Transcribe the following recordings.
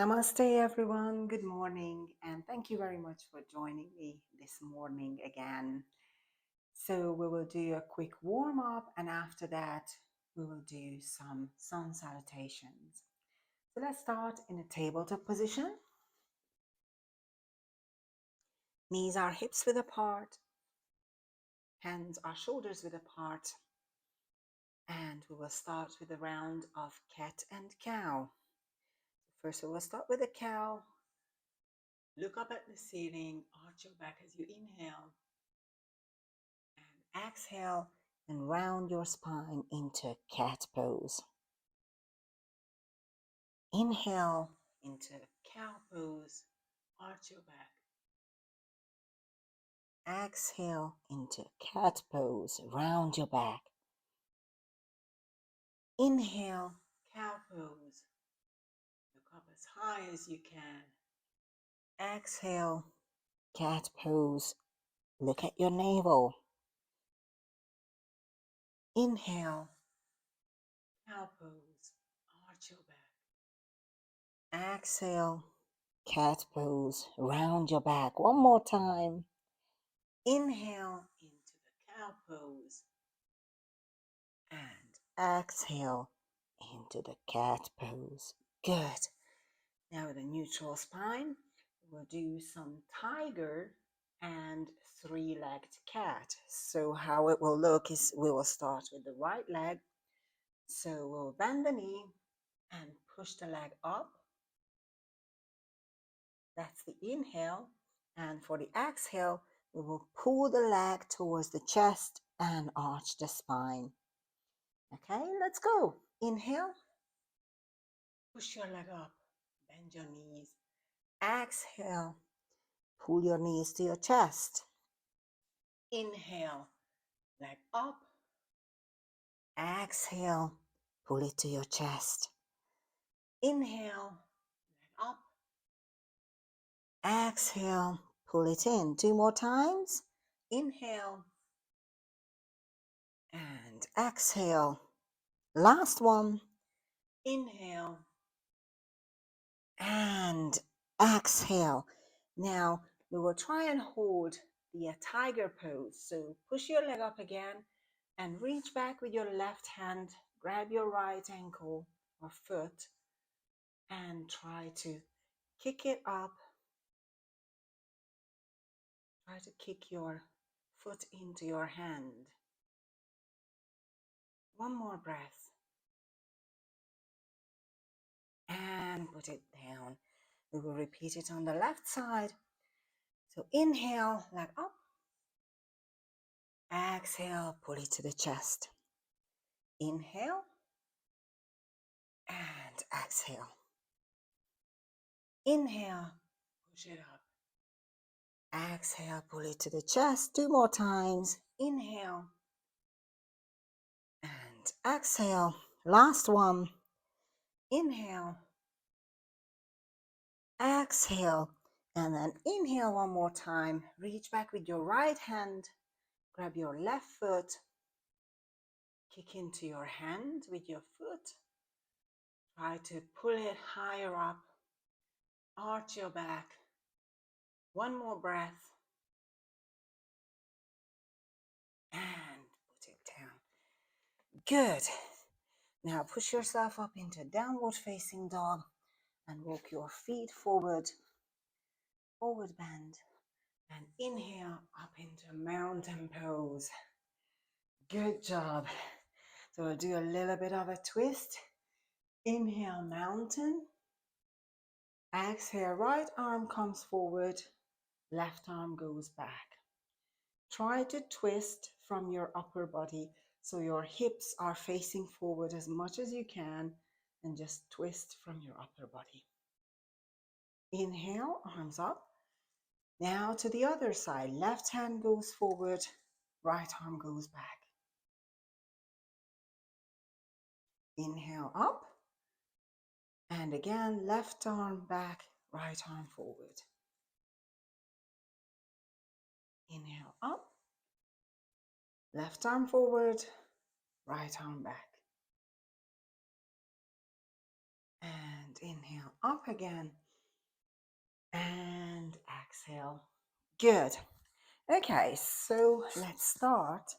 Namaste, everyone. Good morning, and thank you very much for joining me this morning again. So, we will do a quick warm up, and after that, we will do some sun salutations. So, let's start in a tabletop position. Knees are hips width apart, hands are shoulders width apart, and we will start with a round of cat and cow. First, we will start with a cow. Look up at the ceiling, arch your back as you inhale, and exhale, and round your spine into cat pose. Inhale into cow pose, arch your back. Exhale into cat pose, round your back. Inhale, cow pose. Look up as high as you can. Exhale, cat pose. Look at your navel. Inhale, cow pose, arch your back. Exhale, cat pose, round your back. One more time. Inhale into the cow pose and exhale into the cat pose. Good. Now with a neutral spine, we'll do some tiger and three-legged cat. So how it will look is we will start with the right leg. So we'll bend the knee and push the leg up. That's the inhale. And for the exhale, we will pull the leg towards the chest and arch the spine. Okay, let's go. Inhale. Push your leg up. Bend your knees. Exhale. Pull your knees to your chest. Inhale. Leg up. Exhale. Pull it to your chest. Inhale. Leg up. Exhale. Pull it in. 2 more times. Inhale. And exhale. Last one. Inhale. And exhale. Now we will try and hold the tiger pose. So push your leg up again and reach back with your left hand. Grab your right ankle or foot and try to kick it up. Try to kick your foot into your hand. One more breath. And put it down. We will repeat it on the left side. So inhale, leg up. Exhale, pull it to the chest. Inhale and exhale. Inhale, push it up. Exhale, pull it to the chest. 2 more times. Inhale and exhale. Last one. Inhale, exhale, and then inhale one more time. Reach back with your right hand. Grab your left foot. Kick into your hand with your foot. Try to pull it higher up. Arch your back. One more breath. And put it down. Good. Now push yourself up into downward facing dog and walk your feet forward. Forward bend. And inhale up into mountain pose. Good job. So we'll do a little bit of a twist. Inhale, mountain. Exhale, right arm comes forward. Left arm goes back. Try to twist from your upper body so your hips are facing forward as much as you can and just twist from your upper body. Inhale, arms up. Now to the other side. Left hand goes forward, right arm goes back. Inhale up. And again, left arm back, right arm forward. Inhale up. Left arm forward, right arm back. And inhale up again. And exhale. Good. Okay, so let's start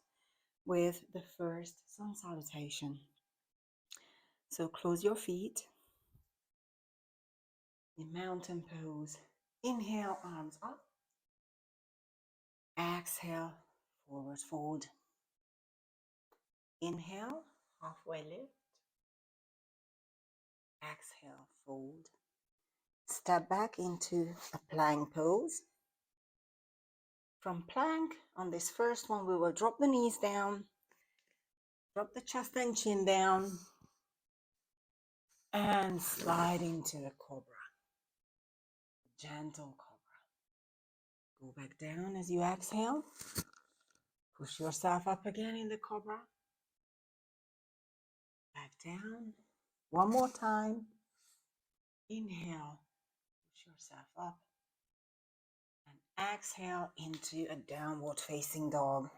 with the first sun salutation. So close your feet. In mountain pose. Inhale, arms up. Exhale, forward fold. Inhale, halfway lift. Exhale, fold. Step back into a plank pose. From plank, on this first one, we will drop the knees down, drop the chest and chin down, and slide into a cobra. Gentle cobra. Go back down as you exhale. Push yourself up again in the cobra. Back down. One more time. Inhale. Push yourself up. And exhale into a downward facing dog.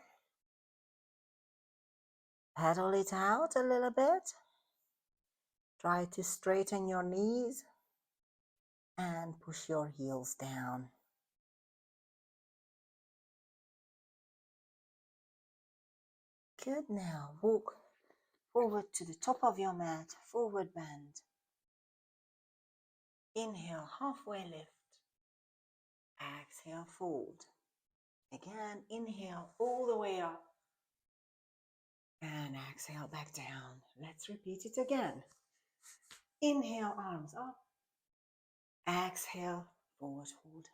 Pedal it out a little bit. Try to straighten your knees and push your heels down. Good. Now walk forward to the top of your mat, forward bend. Inhale, halfway lift. Exhale, fold. Again, inhale all the way up. And exhale back down. Let's repeat it again. Inhale, arms up. Exhale, forward fold.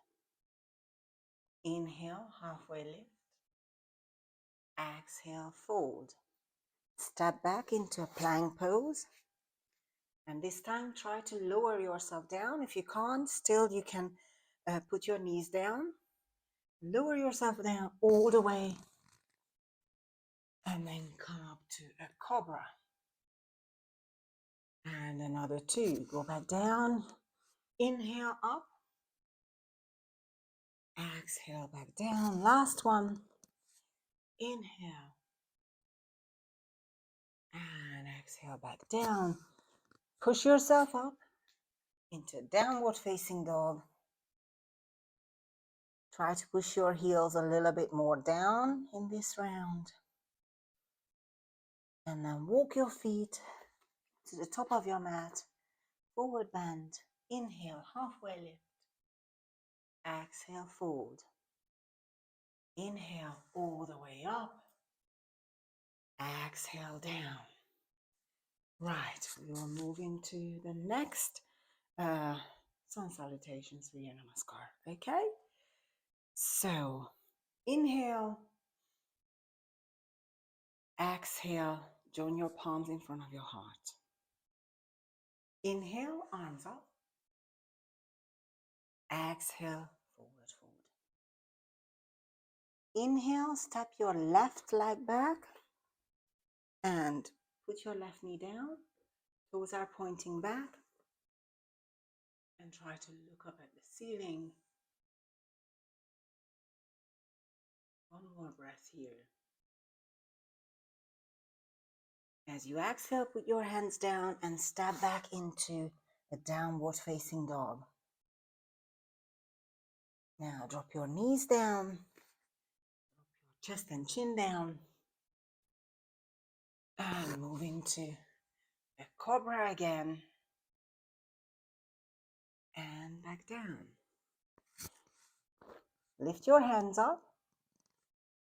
Inhale, halfway lift. Exhale, fold. Step back into a plank pose. And this time, try to lower yourself down. If you can't, still you can put your knees down. Lower yourself down all the way. And then come up to a cobra. And another two. Go back down. Inhale up. Exhale back down. Last one. Inhale. And exhale back down. Push yourself up into downward facing dog. Try to push your heels a little bit more down in this round. And then walk your feet to the top of your mat. Forward bend. Inhale, halfway lift. Exhale, fold. Inhale all the way up. Exhale down. Right, we will move into the next sun salutation, Surya Namaskar. Okay? So, inhale. Exhale, join your palms in front of your heart. Inhale, arms up. Exhale, forward fold. Inhale, step your left leg back and put your left knee down. Toes are pointing back. And try to look up at the ceiling. One more breath here. As you exhale, put your hands down and step back into a downward facing dog. Now drop your knees down, drop your chest and chin down, and move into a cobra again, and back down. Lift your hands up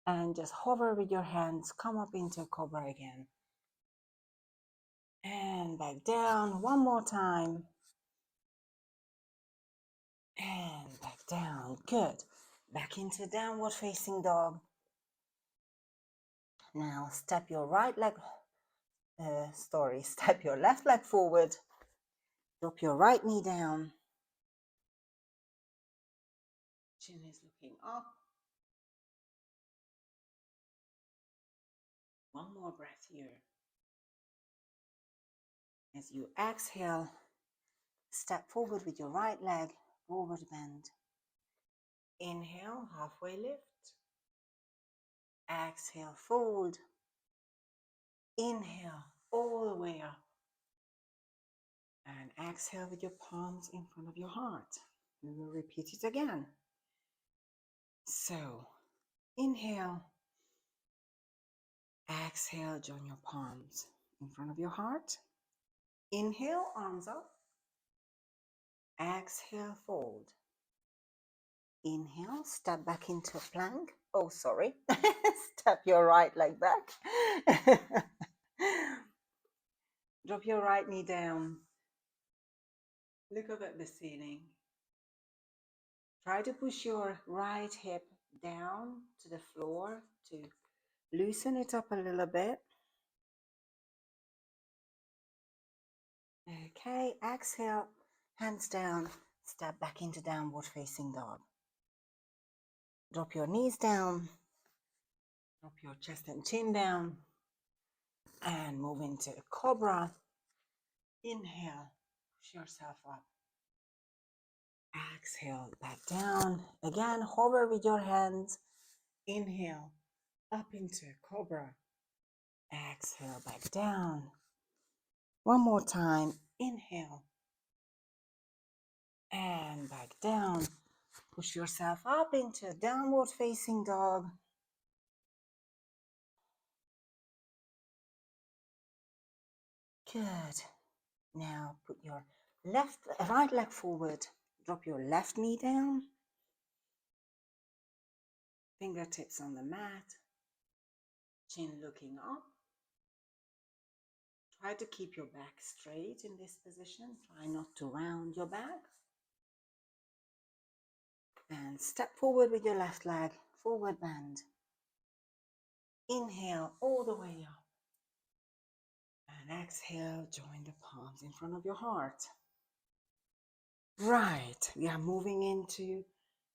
and just hover with your hands, come up into a cobra again. And back down one more time. And back down. Good. Back into downward facing dog. Now step your right leg, step your left leg forward. Drop your right knee down. Chin is looking up. One more breath here. As you exhale, step forward with your right leg, forward bend. Inhale, halfway lift. Exhale, fold. Inhale, all the way up. And exhale with your palms in front of your heart. We will repeat it again. So, inhale. Exhale, join your palms in front of your heart. Inhale, arms up. Exhale, fold. Inhale, step back into a plank. Oh, sorry. Step your right leg back. Drop your right knee down. Look up at the ceiling. Try to push your right hip down to the floor to loosen it up a little bit. Okay, exhale, hands down, step back into downward facing dog. Drop your knees down, drop your chest and chin down, and move into a cobra. Inhale, push yourself up. Exhale, back down. Again, hover with your hands. Inhale, up into a cobra. Exhale, back down. One more time. Inhale, and back down. Push yourself up into a downward facing dog. Good. Now put your right leg forward. Drop your left knee down. Fingertips on the mat. Chin looking up. Try to keep your back straight in this position. Try not to round your back. And step forward with your left leg. Forward bend. Inhale all the way up. And exhale, join the palms in front of your heart. Right, we are moving into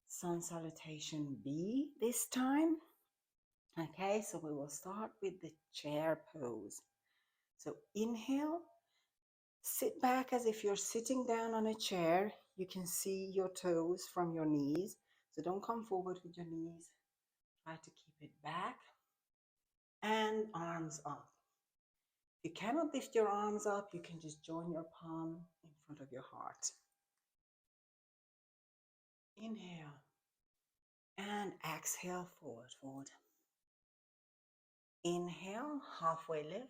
Sun Salutation B this time. Okay, so we will start with the chair pose. So inhale, sit back as if you're sitting down on a chair. You can see your toes from your knees. So don't come forward with your knees. Try to keep it back. And arms up. If you cannot lift your arms up, you can just join your palm in front of your heart. Inhale. And exhale, forward, forward. Inhale, halfway lift.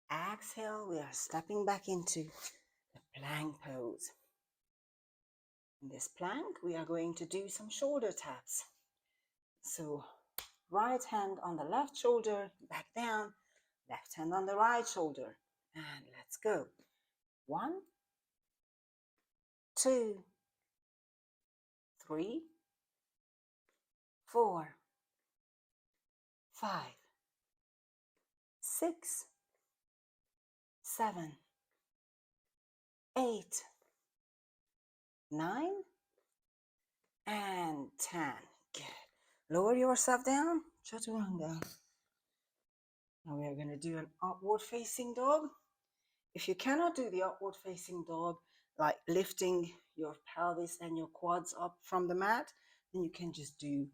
Exhale, we are stepping back into the plank pose. In this plank, we are going to do some shoulder taps. So, right hand on the left shoulder, back down, left hand on the right shoulder. And let's go. 1, 2, 3, 4, 5, 6, 7, 8, 9, and 10. Good. Lower yourself down, chaturanga. Now we are going to do an upward facing dog. If you cannot do the upward facing dog, like lifting your pelvis and your quads up from the mat, then you can just do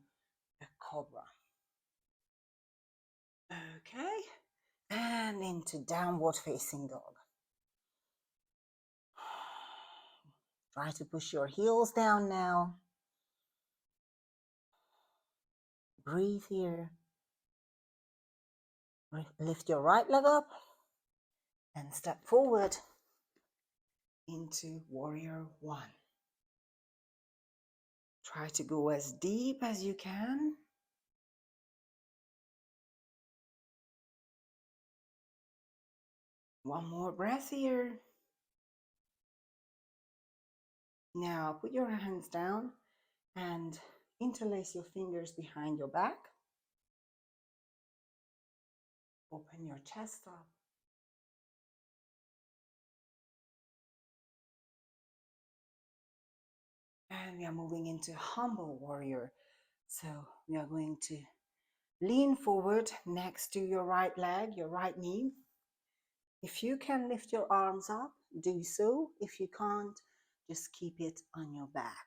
a cobra. Okay, and into downward facing dog. Try to push your heels down now. Breathe here. Lift your right leg up and step forward into warrior 1. Try to go as deep as you can. One more breath here. Now put your hands down and interlace your fingers behind your back. Open your chest up. And we are moving into humble warrior. So we are going to lean forward next to your right leg, your right knee. If you can lift your arms up, do so. If you can't, just keep it on your back.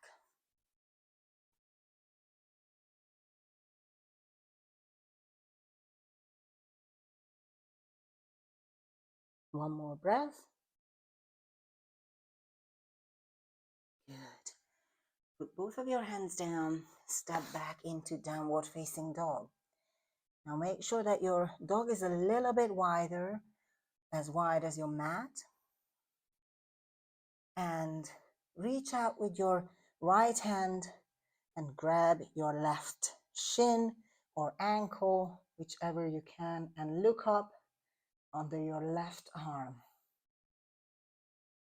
One more breath. Put both of your hands down, step back into downward facing dog. Now make sure that your dog is a little bit wider, as wide as your mat. And reach out with your right hand and grab your left shin or ankle, whichever you can, and look up under your left arm.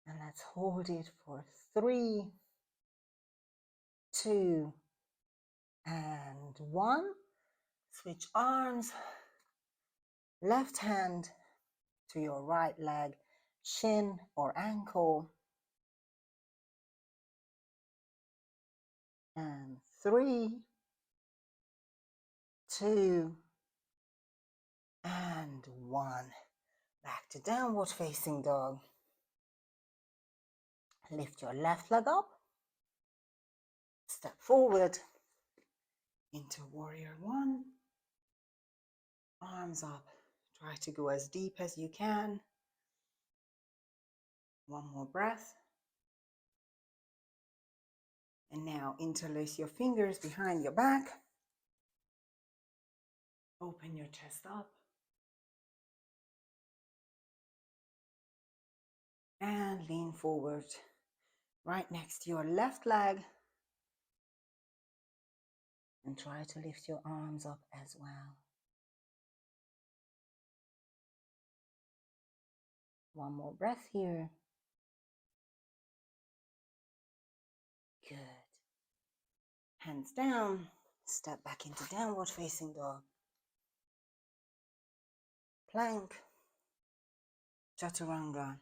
And let's hold it for 3, 2, and 1. Switch arms, left hand to your right leg, shin or ankle. And 3, 2, and 1. Back to downward facing dog. Lift your left leg up. Step forward into warrior 1. Arms up. Try to go as deep as you can. One more breath. And now interlace your fingers behind your back. Open your chest up. And lean forward right next to your left leg. And try to lift your arms up as well. One more breath here. Good. Hands down. Step back into downward facing dog. Plank. Chaturanga.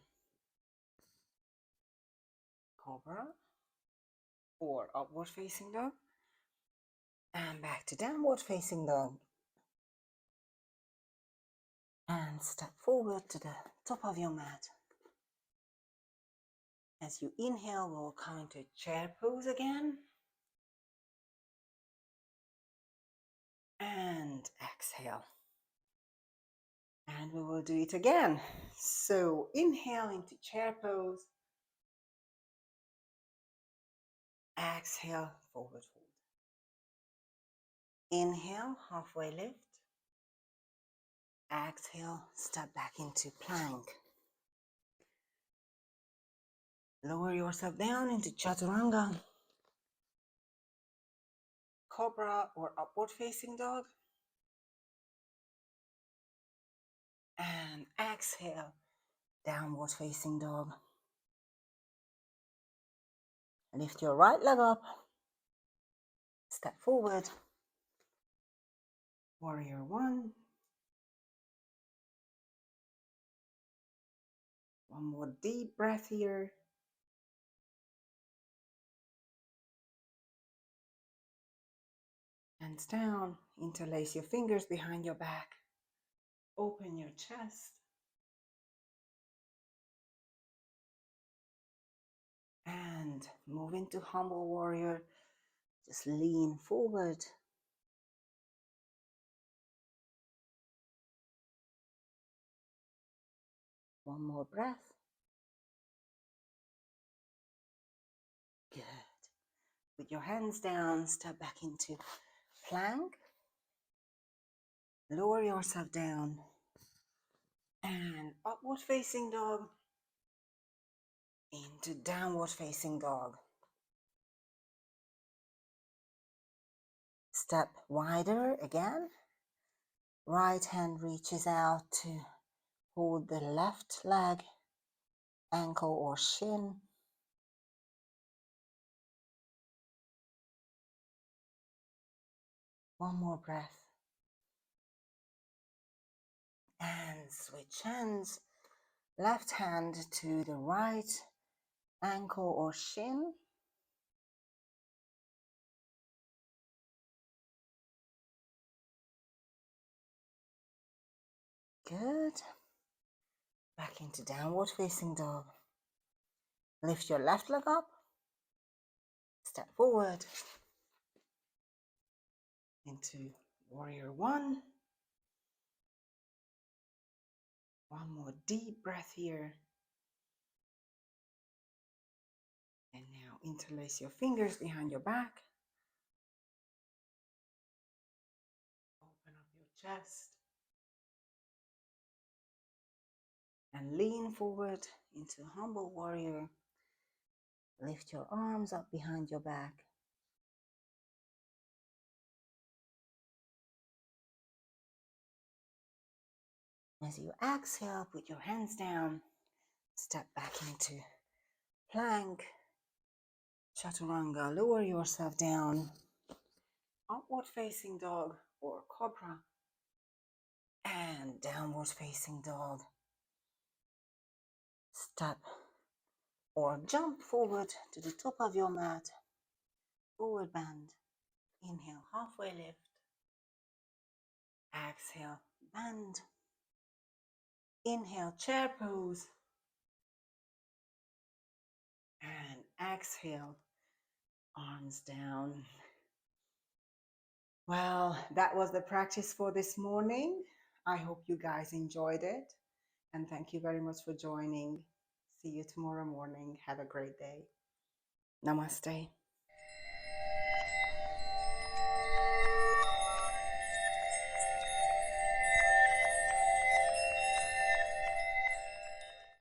Cobra. Or upward facing dog. And back to downward facing dog. And step forward to the top of your mat. As you inhale, we'll come into chair pose again. And exhale. And we will do it again. So inhale into chair pose. Exhale, forward fold. Inhale, halfway lift. Exhale, step back into plank. Lower yourself down into chaturanga, cobra or upward facing dog. And exhale, downward facing dog. Lift your right leg up. Step forward. Warrior 1. One more deep breath here. Hands down. Interlace your fingers behind your back. Open your chest. And move into humble warrior. Just lean forward. One more breath. Good. With your hands down, step back into plank. Lower yourself down. And upward facing dog. Into downward facing dog. Step wider again. Right hand reaches out to hold the left leg, ankle or shin. One more breath. And switch hands. Left hand to the right ankle or shin. Good. Back into downward facing dog. Lift your left leg up. Step forward. Into warrior 1. One more deep breath here. And now interlace your fingers behind your back. Open up your chest. And lean forward into humble warrior. Lift your arms up behind your back. As you exhale, put your hands down. Step back into plank. Chaturanga. Lower yourself down. Upward facing dog or cobra. And downward facing dog. Step or jump forward to the top of your mat. Forward bend. Inhale, halfway lift. Exhale, bend. Inhale, chair pose. And exhale, arms down. Well, that was the practice for this morning. I hope you guys enjoyed it. And thank you very much for joining. See you tomorrow morning. Have a great day. Namaste.